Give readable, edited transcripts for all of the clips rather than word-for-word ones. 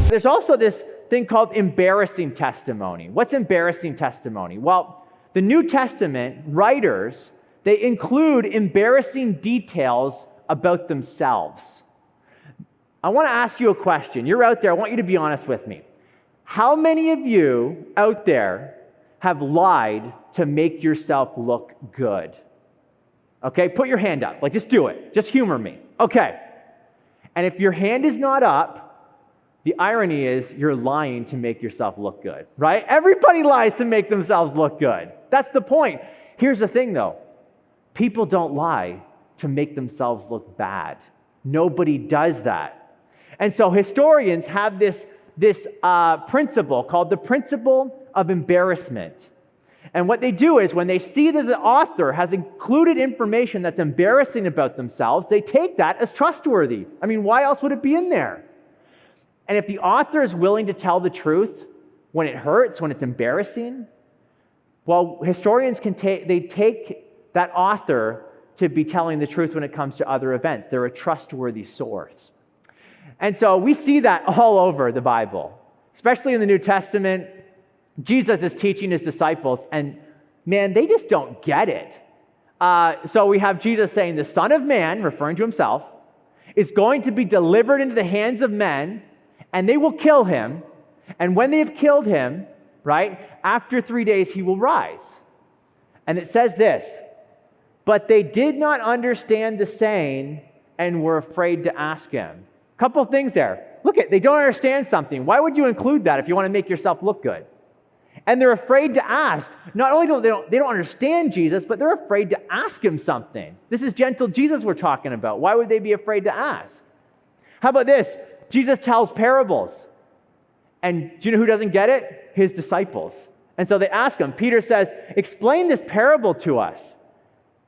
There's also this thing called embarrassing testimony. What's embarrassing testimony? Well, the New Testament writers, they include embarrassing details about themselves. I want to ask you a question. You're out there. I want you to be honest with me. How many of you out there have lied to make yourself look good? Okay, put your hand up. Like, just do it. Just humor me. Okay. And if your hand is not up, the irony is you're lying to make yourself look good, right? Everybody lies to make themselves look good. That's the point. Here's the thing, though. People don't lie to make themselves look bad. Nobody does that. And so historians have this principle called the Principle of Embarrassment. And what they do is when they see that the author has included information that's embarrassing about themselves, they take that as trustworthy. I mean, why else would it be in there? And if the author is willing to tell the truth when it hurts, when it's embarrassing, well, historians take that author to be telling the truth when it comes to other events. They're a trustworthy source. And so we see that all over the Bible, especially in the New Testament. Jesus is teaching his disciples, and man, they just don't get it. So we have Jesus saying, the Son of Man, referring to himself, is going to be delivered into the hands of men, and they will kill him. And when they have killed him, right, after 3 days, he will rise. And it says this, but they did not understand the saying and were afraid to ask him. A couple of things there. Look at, they don't understand something. Why would you include that if you want to make yourself look good? And they're afraid to ask. Not only do they don't understand Jesus, but they're afraid to ask him something. This is gentle Jesus we're talking about. Why would they be afraid to ask? How about this? Jesus tells parables. And do you know who doesn't get it? His disciples. And so they ask him. Peter says, explain this parable to us.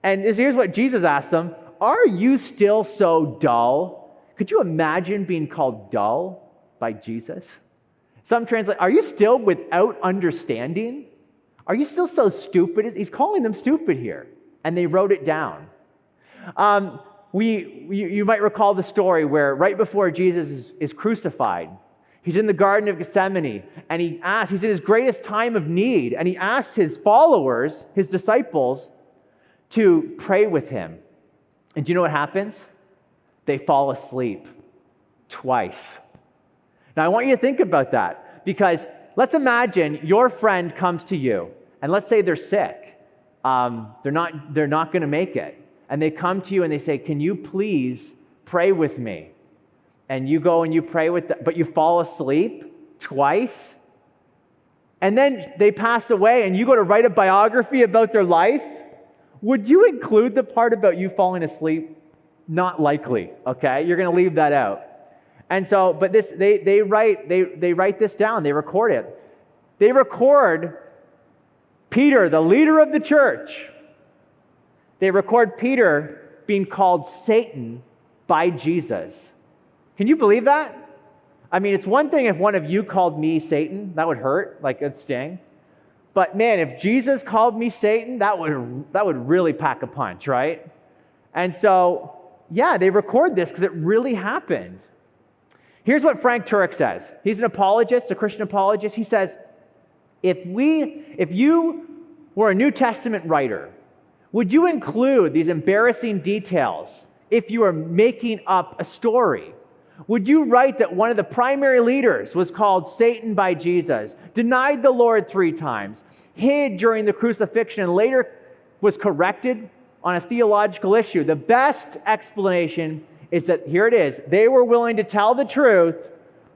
And here's what Jesus asks them. Are you still so dull? Could you imagine being called dull by Jesus? Some translate, are you still without understanding? Are you still so stupid? He's calling them stupid here. And they wrote it down. You might recall the story where right before Jesus is crucified, he's in the Garden of Gethsemane, and he's in his greatest time of need, and he asks his followers, his disciples, to pray with him. And do you know what happens? They fall asleep twice. Now, I want you to think about that, because let's imagine your friend comes to you, and let's say they're sick. They're not going to make it. And they come to you and they say, can you please pray with me? And you go and you pray with them, but you fall asleep twice. And then they pass away and you go to write a biography about their life. Would you include the part about you falling asleep? Not likely, okay? You're going to leave that out. And so, but this, they write this down. They record it. They record Peter, the leader of the church. They record Peter being called Satan by Jesus. Can you believe that? I mean, it's one thing if one of you called me Satan. That would hurt, like it'd sting. But man, if Jesus called me Satan, that would really pack a punch, right? And so, yeah, they record this because it really happened. Here's what Frank Turek says. He's an apologist, a Christian apologist. He says, if you were a New Testament writer, would you include these embarrassing details if you were making up a story? Would you write that one of the primary leaders was called Satan by Jesus, denied the Lord 3 times, hid during the crucifixion, and later was corrected on a theological issue? The best explanation is that, here it is, they were willing to tell the truth,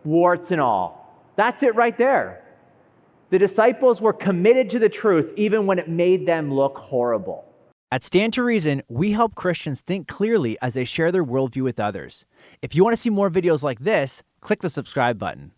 warts and all. That's it right there. The disciples were committed to the truth even when it made them look horrible. At Stand to Reason, we help Christians think clearly as they share their worldview with others. If you want to see more videos like this, click the subscribe button.